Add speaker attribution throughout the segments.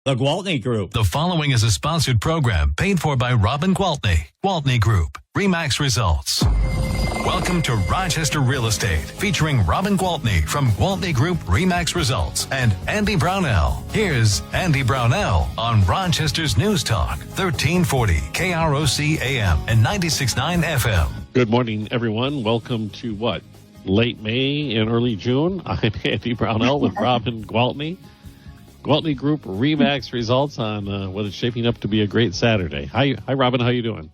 Speaker 1: The Gwaltney Group.
Speaker 2: The following is a sponsored program paid for by Robin Gwaltney. Gwaltney Group, RE/MAX Results. Welcome to Rochester Real Estate, featuring Robin Gwaltney from Gwaltney Group, RE/MAX Results, and Andy Brownell. Here's Andy Brownell on Rochester's News Talk, 1340 KROC AM and 96.9 FM.
Speaker 3: Good morning, everyone. Welcome to late May and early June. I'm Andy Brownell with Robin Gwaltney. Gwaltney Group RE/MAX Results on what is shaping up to be a great Saturday. Hi, Robin. How you doing?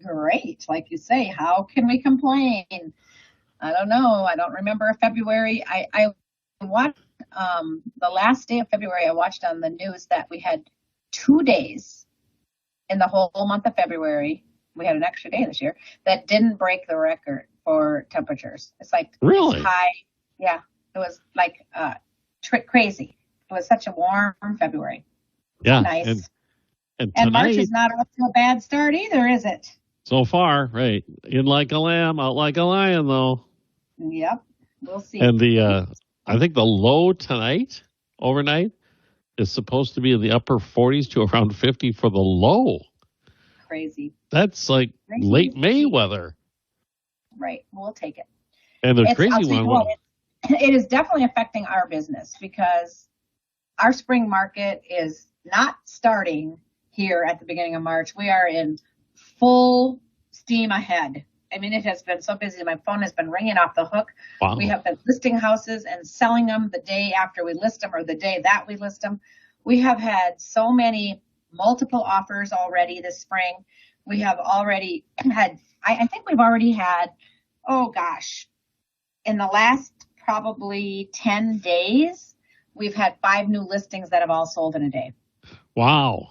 Speaker 4: Great. Like you say, how can we complain? I don't know. I don't remember February. I watched the last day of February. I watched on the news that we had 2 days in the whole month of February. We had an extra day this year that didn't break the record for temperatures. It's like
Speaker 3: really
Speaker 4: high. Yeah, it was like crazy. It was such a warm February.
Speaker 3: Yeah,
Speaker 4: nice.
Speaker 3: And
Speaker 4: March is not off to a bad start either, is it?
Speaker 3: So far, right? In like a lamb, out like a lion, though.
Speaker 4: Yep, we'll see.
Speaker 3: And I think the low tonight, overnight, is supposed to be in the upper 40s to around 50 for the low.
Speaker 4: Crazy.
Speaker 3: That's like late May weather.
Speaker 4: Right, we'll take it.
Speaker 3: And the crazy one.
Speaker 4: It is definitely affecting our business because our spring market is not starting here at the beginning of March. We are in full steam ahead. I mean, it has been so busy. My phone has been ringing off the hook.
Speaker 3: Wow.
Speaker 4: We have been listing houses and selling them the day after we list them or the day that we list them. We have had so many multiple offers already this spring. We have already had, I think we've already had, in the last probably 10 days, we've had 5 new listings that have all sold in a day.
Speaker 3: Wow.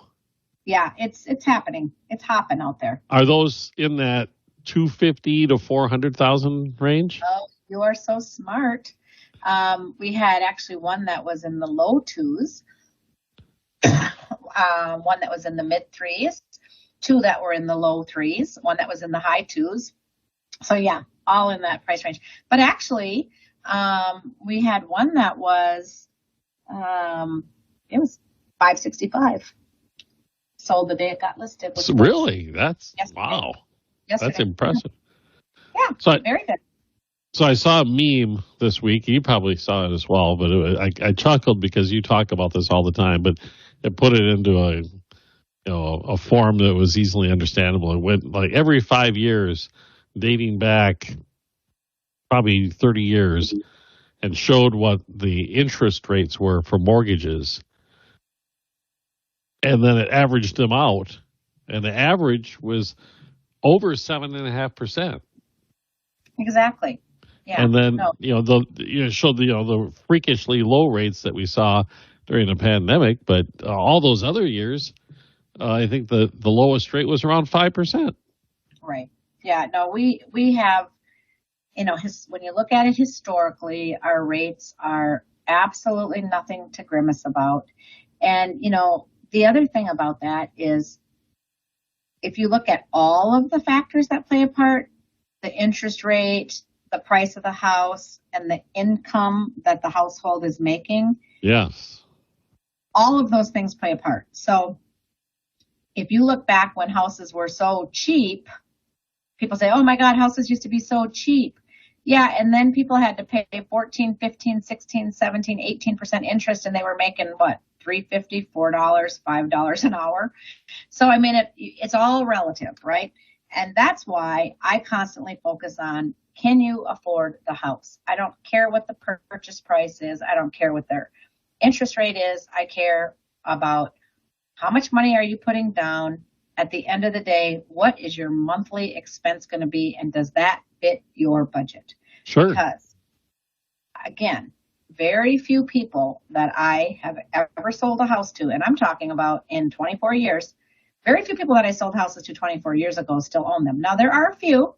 Speaker 4: Yeah, it's happening. It's hopping out there.
Speaker 3: Are those in that 250 to 400,000 range?
Speaker 4: Oh, you are so smart. We had actually one that was in the low 2s, one that was in the mid 3s, 2 that were in the low 3s, one that was in the high 2s. So yeah, all in that price range. But actually, we had one that was, it was $565. Sold the day it got listed.
Speaker 3: So really? That's
Speaker 4: yesterday.
Speaker 3: Wow.
Speaker 4: Yesterday.
Speaker 3: That's impressive.
Speaker 4: Yeah, very good.
Speaker 3: So I saw a meme this week. You probably saw it as well, but I chuckled because you talk about this all the time. But it put it into a form that was easily understandable. It went like every 5 years, dating back probably 30 years, and showed what the interest rates were for mortgages. And then it averaged them out, and the average was over 7.5%.
Speaker 4: Exactly. Yeah.
Speaker 3: And then showed the freakishly low rates that we saw during the pandemic, but all those other years, I think the lowest rate was around 5%.
Speaker 4: Right. Yeah. No, we have, when you look at it historically, our rates are absolutely nothing to grimace about. And the other thing about that is if you look at all of the factors that play a part, the interest rate, the price of the house, and the income that the household is making.
Speaker 3: Yes.
Speaker 4: All of those things play a part. So if you look back when houses were so cheap, people say, oh my God, houses used to be so cheap. Yeah, and then people had to pay 14, 15, 16, 17, 18% interest, and they were making $3.50, $4, $5 an hour. So, I mean, it's all relative, right? And that's why I constantly focus on, can you afford the house? I don't care what the purchase price is. I don't care what their interest rate is. I care about how much money are you putting down. At the end of the day, what is your monthly expense going to be, and does that fit your budget?
Speaker 3: Sure.
Speaker 4: Because, again, very few people that I have ever sold a house to, and I'm talking about in 24 years, very few people that I sold houses to 24 years ago still own them. Now, there are a few.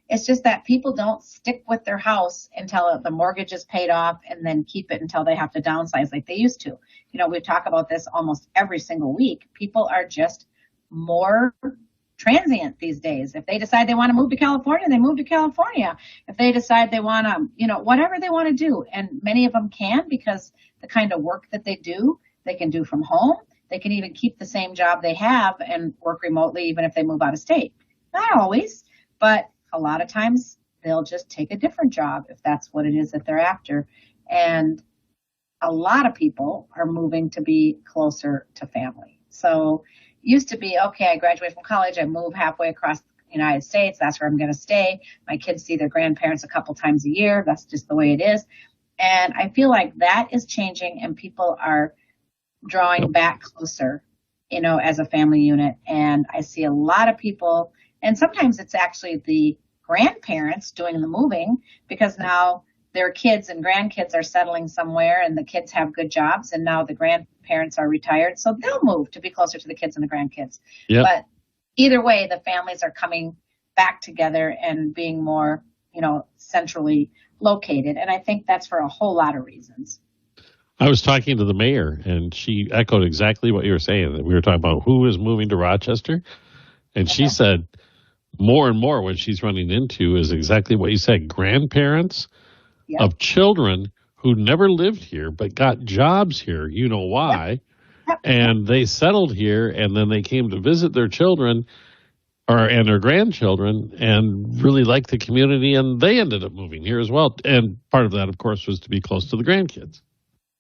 Speaker 4: It's just that people don't stick with their house until the mortgage is paid off and then keep it until they have to downsize like they used to. We talk about this almost every single week. People are just more transient these days. If they decide they want to move to California, they move to California. If they decide they want to, whatever they want to do. And many of them can, because the kind of work that they do, they can do from home. they can even keep the same job they have and work remotely even if they move out of state. Not always, but a lot of times they'll just take a different job if that's what it is that they're after. And a lot of people are moving to be closer to family. So it used to be, okay, I graduate from college, I move halfway across the United States, that's where I'm going to stay. My kids see their grandparents a couple times a year. That's just the way it is. And I feel like that is changing and people are drawing back closer, as a family unit. And I see a lot of people, and sometimes it's actually the grandparents doing the moving because now their kids and grandkids are settling somewhere and the kids have good jobs and now the grandparents are retired. So they'll move to be closer to the kids and the grandkids.
Speaker 3: Yep.
Speaker 4: But either way, the families are coming back together and being more, centrally located. And I think that's for a whole lot of reasons.
Speaker 3: I was talking to the mayor, and she echoed exactly what you were saying. That we were talking about who is moving to Rochester, and she said more and more what she's running into is exactly what you said. Grandparents of children who never lived here but got jobs here. You know why? And they settled here, and then they came to visit their children and their grandchildren and really liked the community, and they ended up moving here as well. And part of that, of course, was to be close to the grandkids.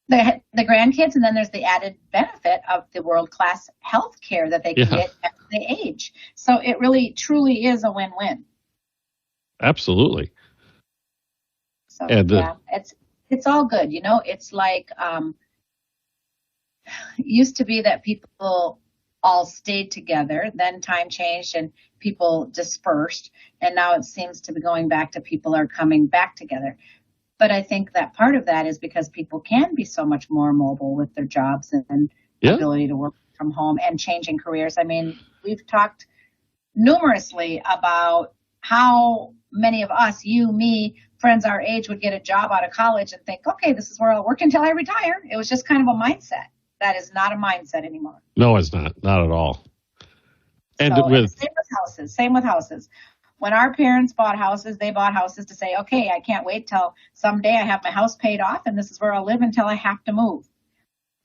Speaker 4: The grandkids, and then there's the added benefit of the world-class health care that they can get as they age. So it really, truly is a win-win.
Speaker 3: Absolutely.
Speaker 4: So, it's all good. It's like used to be that people all stayed together. Then time changed and people dispersed. And now it seems to be going back to people are coming back together. But I think that part of that is because people can be so much more mobile with their jobs and ability to work from home and changing careers. I mean, we've talked numerously about how many of us, you, me, friends our age would get a job out of college and think, okay, this is where I'll work until I retire. It was just kind of a mindset. That is not a mindset anymore.
Speaker 3: No, it's not. Not at all. And
Speaker 4: same with houses. When our parents bought houses, they bought houses to say, okay, I can't wait till someday I have my house paid off and this is where I'll live until I have to move.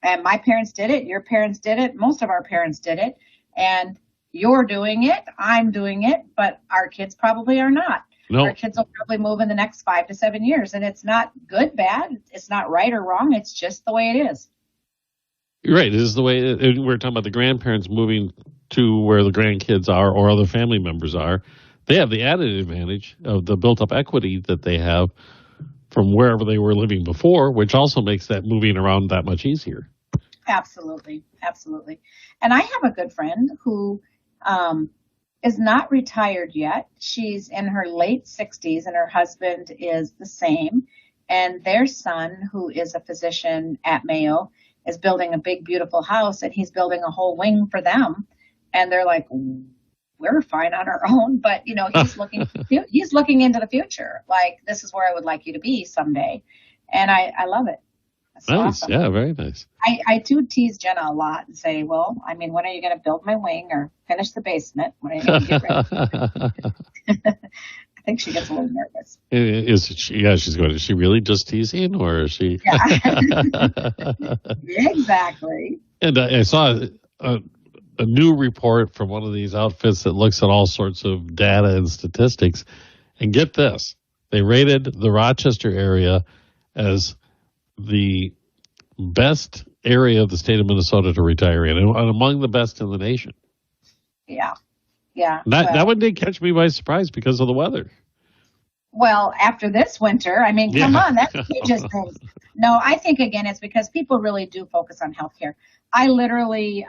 Speaker 4: And my parents did it. Your parents did it. Most of our parents did it. And you're doing it. I'm doing it. But our kids probably are not.
Speaker 3: No.
Speaker 4: Our kids will probably move in the next 5 to 7 years. And it's not good, bad. It's not right or wrong. It's just the way it is.
Speaker 3: You're right. This is the way we're talking about the grandparents moving to where the grandkids are or other family members are. They have the added advantage of the built-up equity that they have from wherever they were living before, which also makes that moving around that much easier.
Speaker 4: Absolutely. Absolutely. And I have a good friend who is not retired yet. She's in her late 60s, and her husband is the same. And their son, who is a physician at Mayo, is building a big, beautiful house, and he's building a whole wing for them. And they're like, we're fine on our own, but he's looking into the future. Like, this is where I would like you to be someday. And I love it. That's
Speaker 3: nice.
Speaker 4: awesome.
Speaker 3: Yeah, very nice.
Speaker 4: I do tease Jenna a lot and say, well, I mean, when are you going to build my wing or finish the basement? When are you going to get ready? I think she gets a little nervous.
Speaker 3: She's going, is she really just teasing or is she?
Speaker 4: Yeah. Exactly.
Speaker 3: And I saw a new report from one of these outfits that looks at all sorts of data and statistics. And get this, they rated the Rochester area as the best area of the state of Minnesota to retire in, and among the best in the nation.
Speaker 4: Yeah. Yeah.
Speaker 3: That one did catch me by surprise because of the weather.
Speaker 4: Well, after this winter, I mean, come on, that changes things. No, I think, again, it's because people really do focus on healthcare. I literally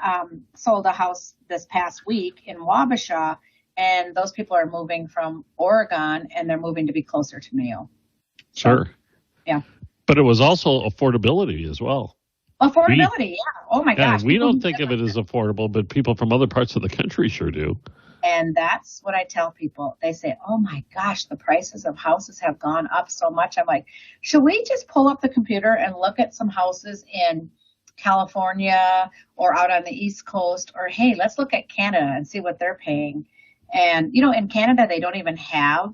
Speaker 4: sold a house this past week in Wabasha, and those people are moving from Oregon, and they're moving to be closer to Mayo.
Speaker 3: Sure.
Speaker 4: So, yeah.
Speaker 3: But it was also affordability as well.
Speaker 4: Affordability, yeah. Oh, my gosh.
Speaker 3: We don't think of it as affordable, but people from other parts of the country sure do.
Speaker 4: And that's what I tell people. They say, oh, my gosh, the prices of houses have gone up so much. I'm like, should we just pull up the computer and look at some houses in California or out on the East Coast? Or, hey, let's look at Canada and see what they're paying. And, in Canada, they don't even have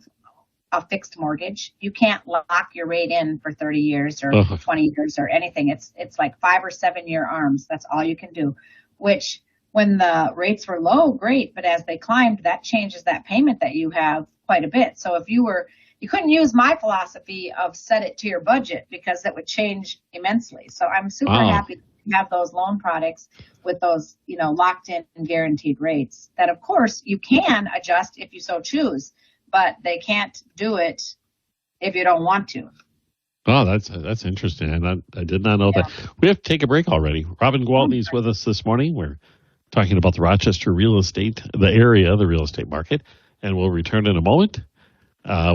Speaker 4: a fixed mortgage. You can't lock your rate in for 30 years or 20 years or anything. It's like 5 or 7 year arms. That's all you can do. which when the rates were low, great, but as they climbed, that changes that payment that you have quite a bit. So if you couldn't use my philosophy of set it to your budget because it would change immensely. So I'm super happy to have those loan products with those, locked in and guaranteed rates that of course you can adjust if you so choose, but they can't do it if you don't want to.
Speaker 3: Oh, that's interesting. And I did not know that. We have to take a break already. Robin Gwaltney is with us this morning. We're talking about the Rochester real estate, the area, the real estate market, and we'll return in a moment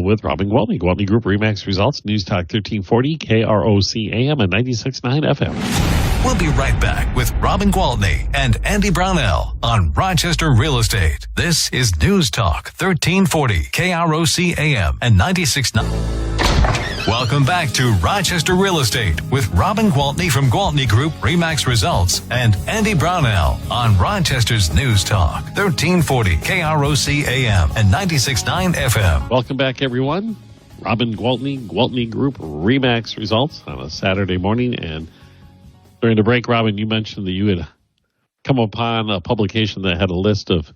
Speaker 3: with Robin Gwaltney. Gwaltney Group RE/MAX results, News Talk 1340, KROC AM and 96.9 FM.
Speaker 2: We'll be right back with Robin Gwaltney and Andy Brownell on Rochester Real Estate. This is News Talk 1340, KROC AM and 96.9. Welcome back to Rochester Real Estate with Robin Gwaltney from Gwaltney Group RE/MAX Results and Andy Brownell on Rochester's News Talk 1340 KROC AM and 96.9 FM.
Speaker 3: Welcome back, everyone. Robin Gwaltney, Gwaltney Group RE/MAX Results on a Saturday morning. And during the break, Robin, you mentioned that you had come upon a publication that had a list of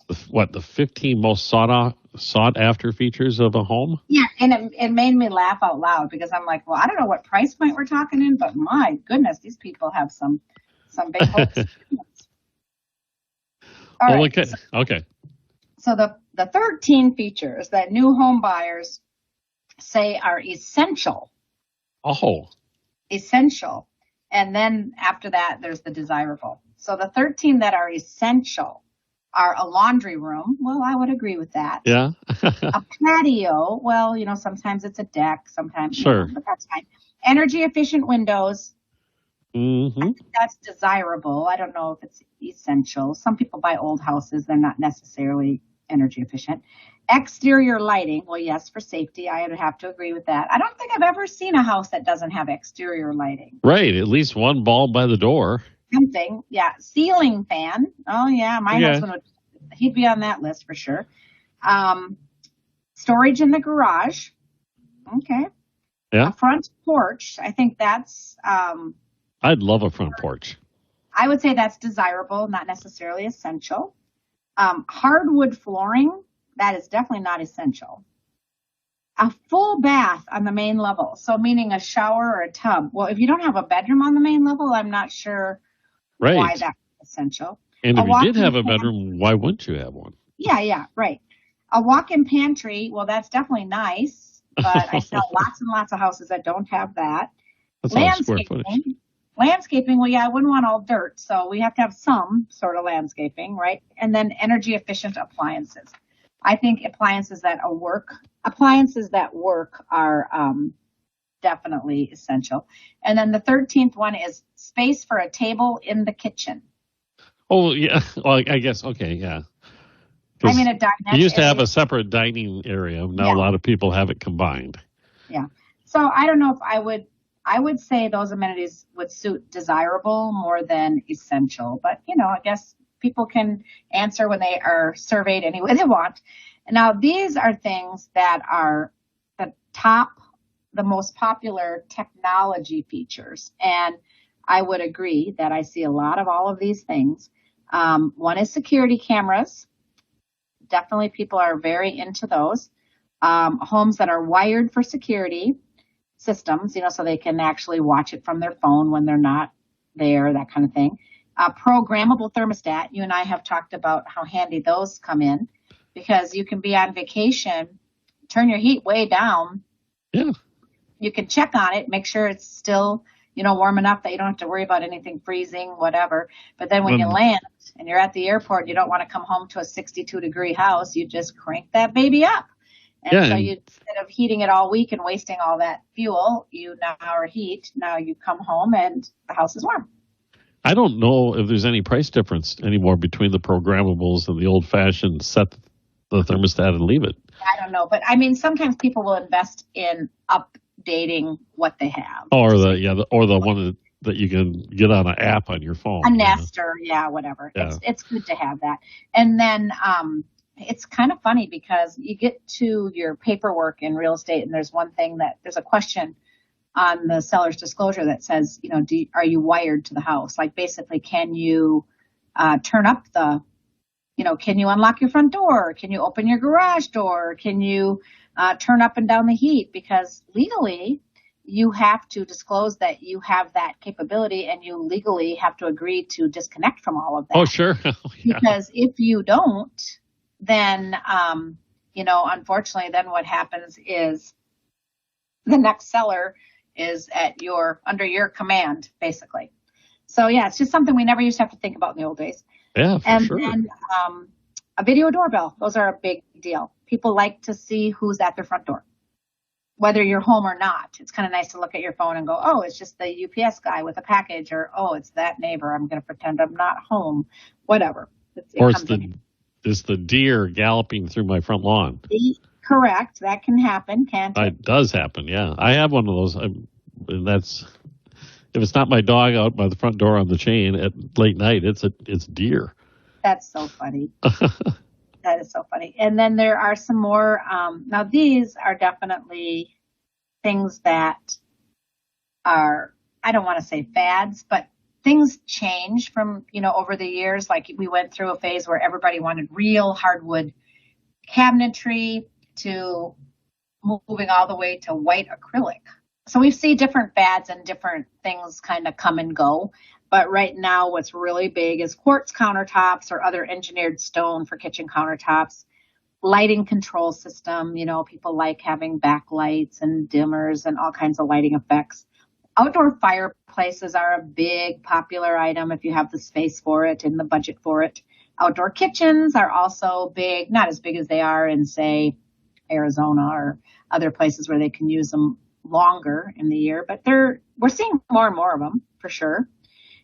Speaker 3: the 15 most sought after features of a home? Yeah,
Speaker 4: and it made me laugh out loud because I'm like, well, I don't know what price point we're talking in, but my goodness, these people have some big hopes. All right.
Speaker 3: Okay.
Speaker 4: So the 13 features that new home buyers say are essential.
Speaker 3: Oh.
Speaker 4: Essential. And then after that, there's the desirable. So the 13 that are essential are a laundry room. Well, I would agree with that.
Speaker 3: Yeah.
Speaker 4: A patio. Well, sometimes it's a deck, sometimes.
Speaker 3: Sure.
Speaker 4: But that's fine. Energy efficient windows.
Speaker 3: Mm-hmm.
Speaker 4: I think that's desirable. I don't know if it's essential. Some people buy old houses. They're not necessarily energy efficient. Exterior lighting. Well, yes, for safety. I would have to agree with that. I don't think I've ever seen a house that doesn't have exterior lighting.
Speaker 3: Right. At least one bulb by the door.
Speaker 4: Something, yeah. Ceiling fan. Oh, yeah. My husband he'd be on that list for sure. Storage in the garage. Okay.
Speaker 3: Yeah.
Speaker 4: A front porch. I think that's.
Speaker 3: I'd love a front porch.
Speaker 4: I would say that's desirable, not necessarily essential. Hardwood flooring. That is definitely not essential. A full bath on the main level. So meaning a shower or a tub. Well, if you don't have a bedroom on the main level, I'm not sure.
Speaker 3: Right.
Speaker 4: Why that's essential.
Speaker 3: And if you did have a bedroom, why wouldn't you have one?
Speaker 4: Yeah, right. A walk-in pantry, well, that's definitely nice, but I sell lots and lots of houses that don't have that.
Speaker 3: That's all square footage.
Speaker 4: Landscaping, well, yeah, I wouldn't want all dirt, so we have to have some sort of landscaping, right? And then energy-efficient appliances. I think appliances that work are definitely essential. And then the 13th one is space for a table in the kitchen.
Speaker 3: Oh, yeah. Well, I guess, okay, yeah.
Speaker 4: I mean, a dinette.
Speaker 3: You used to have a separate dining area. Now a lot of people have it combined.
Speaker 4: Yeah. So I don't know if I would say those amenities would suit desirable more than essential. But, I guess people can answer when they are surveyed any way they want. And now these are things that are the most popular technology features. And I would agree that I see a lot of all of these things. One is security cameras. Definitely people are very into those. Homes that are wired for security systems, so they can actually watch it from their phone when they're not there, that kind of thing. Programmable thermostat. You and I have talked about how handy those come in because you can be on vacation, turn your heat way down.
Speaker 3: Yeah.
Speaker 4: You can check on it, make sure it's still, warm enough that you don't have to worry about anything freezing, whatever. But then when you land and you're at the airport, you don't want to come home to a 62-degree house. You just crank that baby up. And so instead of heating it all week and wasting all that fuel, you now you come home and the house is warm.
Speaker 3: I don't know if there's any price difference anymore between the programmables and the old-fashioned set the thermostat and leave it.
Speaker 4: I don't know. But, sometimes people will invest in updating what they have.
Speaker 3: Or the one that you can get on an app on your phone.
Speaker 4: A Nest or, whatever. Yeah. It's good to have that. And then it's kind of funny because you get to your paperwork in real estate and there's a question on the seller's disclosure that says, are you wired to the house? Like basically, can you turn up can you unlock your front door? Can you open your garage door? Can you turn up and down the heat? Because legally, you have to disclose that you have that capability, and you legally have to agree to disconnect from all of that.
Speaker 3: Oh, sure. Yeah.
Speaker 4: Because if you don't, then, unfortunately, then what happens is the next seller is under your command, basically. So yeah, it's just something we never used to have to think about in the old days.
Speaker 3: Yeah, for
Speaker 4: and
Speaker 3: sure.
Speaker 4: then a video doorbell. Those are a big deal. People like to see who's at their front door, whether you're home or not. It's kind of nice to look at your phone and go, oh, it's just the UPS guy with a package, or, oh, it's that neighbor. I'm going to pretend I'm not home, whatever.
Speaker 3: It's the deer galloping through my front lawn.
Speaker 4: Correct. That can happen, can't it?
Speaker 3: It does happen, yeah. I have one of those. And that's, if it's not my dog out by the front door on the chain at late night, it's deer.
Speaker 4: That's so funny. That is so funny. And then there are some more. Now, these are definitely things that are, I don't want to say fads, but things change from, over the years. Like we went through a phase where everybody wanted real hardwood cabinetry to moving all the way to white acrylic. So we see different fads and different things kind of come and go. But right now, what's really big is quartz countertops or other engineered stone for kitchen countertops. Lighting control system, people like having backlights and dimmers and all kinds of lighting effects. Outdoor fireplaces are a big popular item if you have the space for it and the budget for it. Outdoor kitchens are also big, not as big as they are in, say, Arizona or other places where they can use them longer in the year. But we're seeing more and more of them, for sure.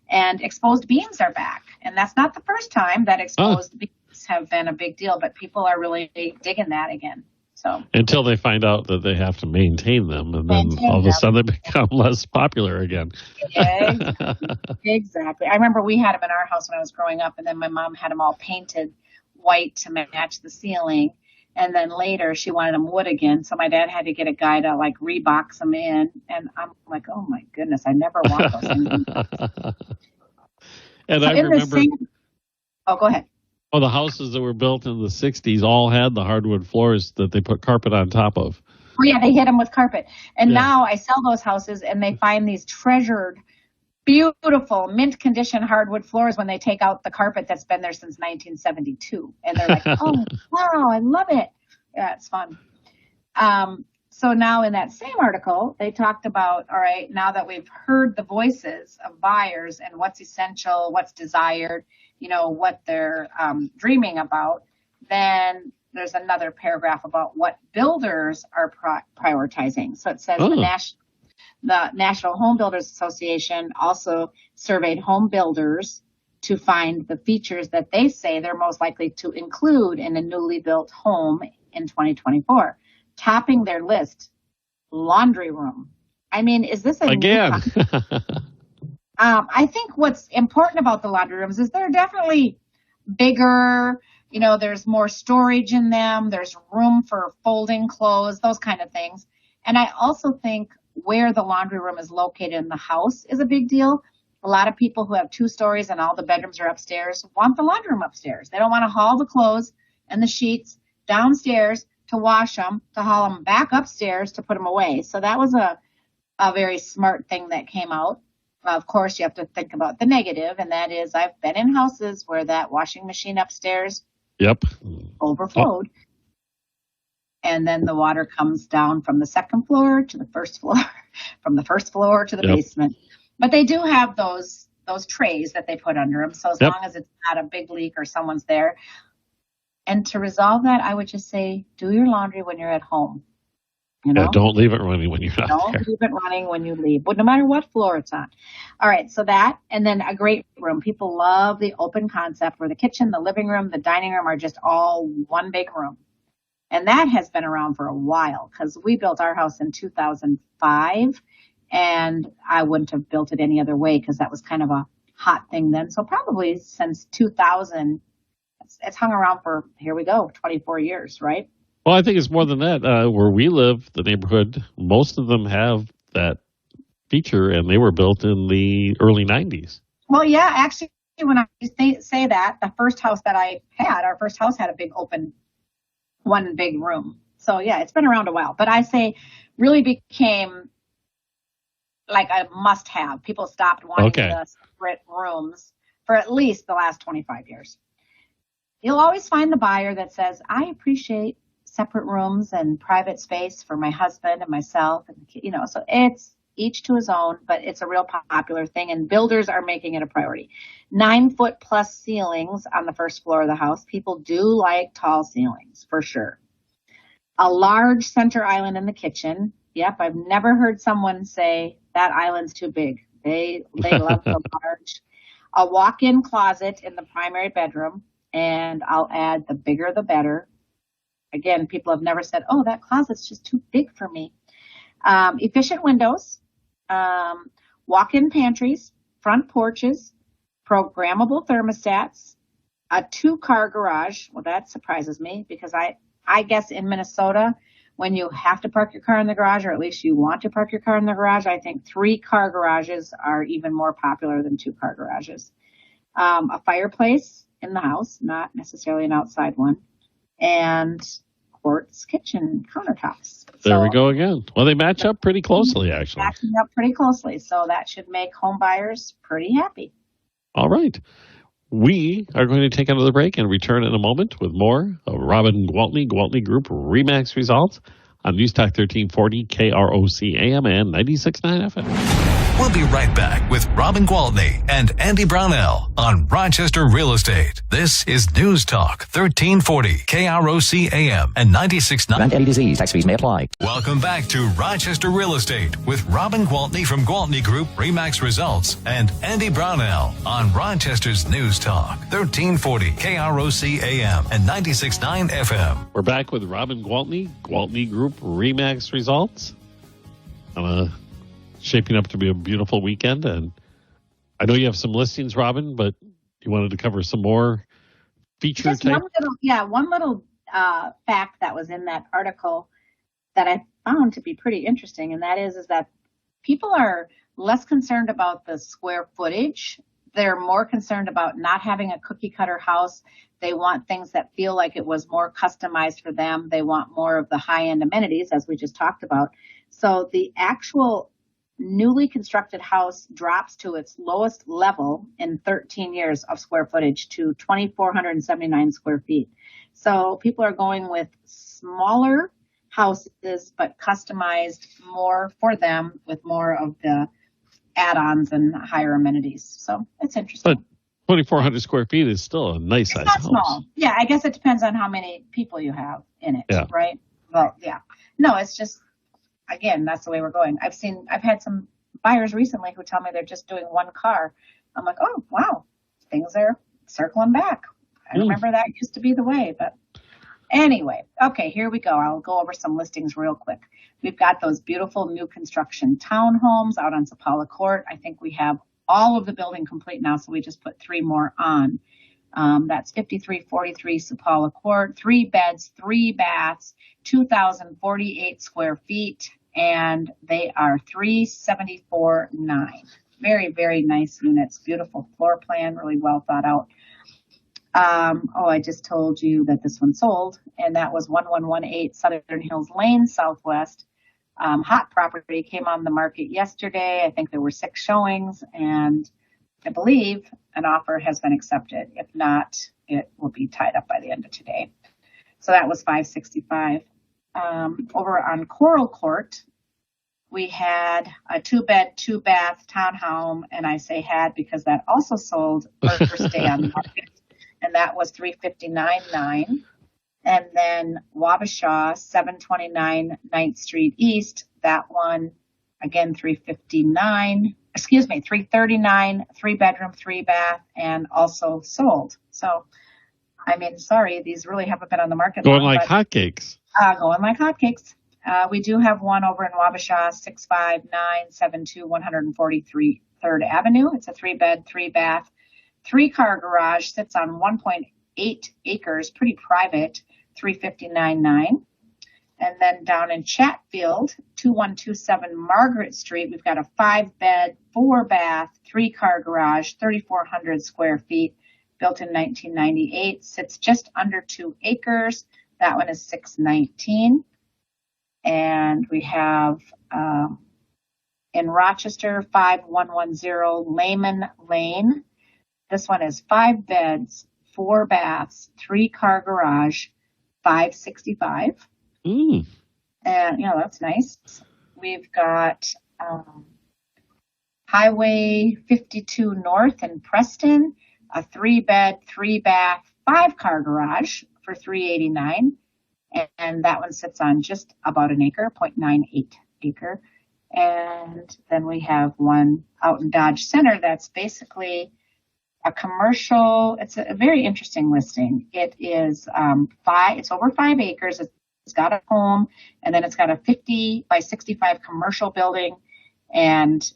Speaker 4: And exposed beams are back. And that's not the first time that exposed beams have been a big deal, but people are really digging that again. So
Speaker 3: until they find out that they have to maintain them, and then all of a sudden they become less popular again.
Speaker 4: Yeah, exactly. I remember we had them in our house when I was growing up, and then my mom had them all painted white to match the ceiling. And then later she wanted them wood again. So my dad had to get a guy to rebox them in. And I'm like, oh my goodness, I never want those anymore.
Speaker 3: And so I remember.
Speaker 4: Go ahead.
Speaker 3: Oh, the houses that were built in the 60s all had the hardwood floors that they put carpet on top of.
Speaker 4: Oh yeah, they hit them with carpet. And now I sell those houses and they find these treasured, beautiful, mint condition hardwood floors when they take out the carpet that's been there since 1972. And they're like, oh, wow, I love it. Yeah, it's fun. So now in that same article, they talked about, all right, now that we've heard the voices of buyers and what's essential, what's desired, what they're dreaming about, then there's another paragraph about what builders are prioritizing. So it says the National Home Builders Association also surveyed home builders to find the features that they say they're most likely to include in a newly built home in 2024. Topping their list, laundry room. I mean, is this
Speaker 3: again?
Speaker 4: I think what's important about the laundry rooms is they're definitely bigger. There's more storage in them. There's room for folding clothes, those kind of things. And I also think where the laundry room is located in the house is a big deal. A lot of people who have 2 stories and all the bedrooms are upstairs want the laundry room upstairs. They don't want to haul the clothes and the sheets downstairs to wash them, to haul them back upstairs to put them away. So that was a very smart thing that came out. Of course, you have to think about the negative, and that is I've been in houses where that washing machine upstairs overflowed. And then the water comes down from the second floor to the first floor, from the first floor to the basement. But they do have those trays that they put under them. So as long as it's not a big leak or someone's there. And to resolve that, I would just say, do your laundry when you're at home.
Speaker 3: Yeah, don't leave it running when you're not there.
Speaker 4: Don't leave it running when you leave, but no matter what floor it's on. All right, so that, and then a great room. People love the open concept where the kitchen, the living room, the dining room are just all one big room. And that has been around for a while because we built our house in 2005, and I wouldn't have built it any other way because that was kind of a hot thing then. So probably since 2000, it's hung around for, here we go, 24 years, right?
Speaker 3: Well, I think it's more than that. Where we live, the neighborhood, most of them have that feature, and they were built in the early 90s.
Speaker 4: Well, yeah, actually, when I say that, the first house that I had, our first house had a big open, one big room. So yeah, it's been around a while, but I say really became like a must have. People stopped wanting the separate rooms for at least the last 25 years. You'll always find the buyer that says, I appreciate separate rooms and private space for my husband and myself. And, so it's each to his own, but it's a real popular thing, and builders are making it a priority. 9-foot plus ceilings on the first floor of the house. People do like tall ceilings for sure. A large center island in the kitchen. Yep, I've never heard someone say that island's too big. They love the large. A walk-in closet in the primary bedroom, and I'll add the bigger the better. Again, people have never said, oh, that closet's just too big for me. Efficient windows, walk-in pantries, front porches, programmable thermostats, a 2-car garage. Well, that surprises me because I guess in Minnesota, when you have to park your car in the garage, or at least you want to park your car in the garage, I think 3-car garages are even more popular than 2-car garages. A fireplace in the house, not necessarily an outside one, and quartz kitchen countertops.
Speaker 3: There we go again. Well, they match up pretty closely, actually.
Speaker 4: Matching up pretty closely, so that should make home buyers pretty happy.
Speaker 3: All right. We are going to take another break and return in a moment with more of Robin Gwaltney Group RE/MAX results on News Talk 1340 KROC AM and 96.9 FM.
Speaker 2: We'll be right back with Robin Gwaltney and Andy Brownell on Rochester Real Estate. This is News Talk 1340 KROC AM and 96.9.
Speaker 1: Prevent any disease. Tax fees may apply.
Speaker 2: Welcome back to Rochester Real Estate with Robin Gwaltney from Gwaltney Group RE/MAX Results and Andy Brownell on Rochester's News Talk 1340 KROC AM and 96.9 FM.
Speaker 3: We're back with Robin Gwaltney Group RE/MAX Results. Shaping up to be a beautiful weekend, and I know you have some listings, Robin, but you wanted to cover some more feature type.
Speaker 4: One little fact that was in that article that I found to be pretty interesting, and that is that people are less concerned about the square footage. They're more concerned about not having a cookie cutter house. They want things that feel like it was more customized for them. They want more of the high end amenities, as we just talked about. So the actual newly constructed house drops to its lowest level in 13 years of square footage to 2,479 square feet. So people are going with smaller houses, but customized more for them with more of the add-ons and higher amenities. So it's interesting.
Speaker 3: But 2,400 square feet is still a nice size house.
Speaker 4: Small. Yeah, I guess it depends on how many people you have in it, right? Well, yeah. No, it's just, again, that's the way we're going. I've had some buyers recently who tell me they're just doing 1 car. I'm like, oh, wow, things are circling back. I remember that used to be the way, but anyway. Okay, here we go. I'll go over some listings real quick. We've got those beautiful new construction townhomes out on Sapala Court. I think we have all of the building complete now, so we just put 3 more on. That's 5343 Sapala Court, 3 beds, 3 baths, 2,048 square feet, and they are $374,900. Very, very nice units. Beautiful floor plan, really well thought out. I just told you that this one sold, and that was 1118 Southern Hills Lane, Southwest. Hot property came on the market yesterday. I think there were 6 showings, and I believe an offer has been accepted. If not, it will be tied up by the end of today. So that was $565. Over on Coral Court, we had a 2-bed, 2-bath townhome, and I say had because that also sold first day on the market, and that was $359,900. And then Wabasha, 729 9th Street East, that one, again, $339,000, 3-bedroom, 3-bath, and also sold. So, I mean, sorry, these really haven't been on the market
Speaker 3: Going
Speaker 4: long,
Speaker 3: like hotcakes.
Speaker 4: Going like hotcakes. We do have one over in Wabasha, 65972 143 3rd Avenue. It's a 3-bed, 3-bath, 3-car garage, sits on 1.8 acres, pretty private, $359,900. And then down in Chatfield, 2127 Margaret Street, we've got a 5-bed, 4-bath, 3-car garage, 3,400 square feet, built in 1998, sits just under 2 acres. That one is $619. And we have in Rochester, 5110 Lehman Lane. This one is 5 beds, 4 baths, 3-car garage, $565. And, that's nice. We've got Highway 52 North in Preston, a 3-bed, 3-bath, 5-car garage for $389. And that one sits on just about an acre, 0.98 acre. And then we have one out in Dodge Center that's basically a commercial. It's a very interesting listing. It is it's over 5 acres. It's got a home, and then it's got a 50 by 65 commercial building and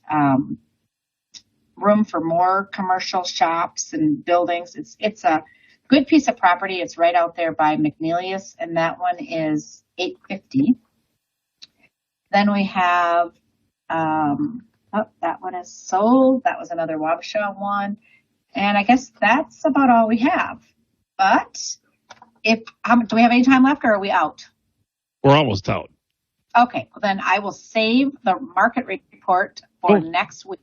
Speaker 4: room for more commercial shops and buildings. It's a good piece of property. It's right out there by McNeelius, and that one is $850. Then we have that one is sold. That was another Wabasha one, and I guess that's about all we have. But do we have any time left, or are we out?
Speaker 3: We're almost out.
Speaker 4: Okay, well then I will save the market report for next week.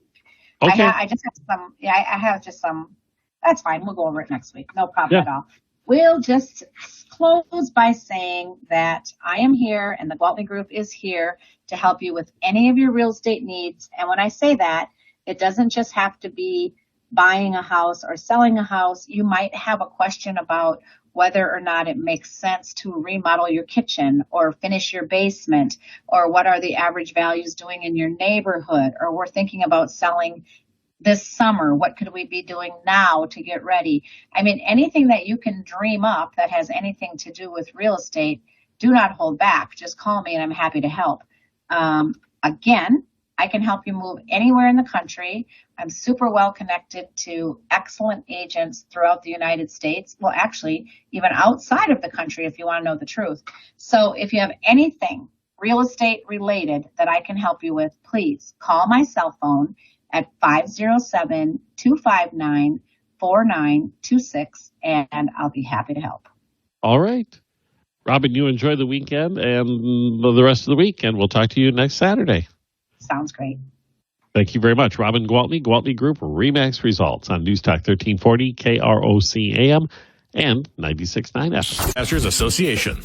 Speaker 3: Okay.
Speaker 4: I just have some. Yeah, I have just some. That's fine. We'll go over it next week. No problem at all. We'll just close by saying that I am here and the Gwaltney Group is here to help you with any of your real estate needs. And when I say that, it doesn't just have to be buying a house or selling a house. You might have a question about whether or not it makes sense to remodel your kitchen or finish your basement, or what are the average values doing in your neighborhood, or we're thinking about selling this summer. What could we be doing now to get ready? I mean, anything that you can dream up that has anything to do with real estate, do not hold back. Just call me and I'm happy to help. Again, I can help you move anywhere in the country. I'm super well connected to excellent agents throughout the United States. Well, actually, even outside of the country, if you want to know the truth. So if you have anything real estate related that I can help you with, please call my cell phone at 507-259-4926, and I'll be happy to help.
Speaker 3: All right. Robin, you enjoy the weekend and the rest of the week, and we'll talk to you next Saturday.
Speaker 4: Sounds great.
Speaker 3: Thank you very much. Robin Gwaltney, Gwaltney Group, RE/MAX Results on News Talk 1340, KROC AM, and 96.9 FM.
Speaker 1: Association.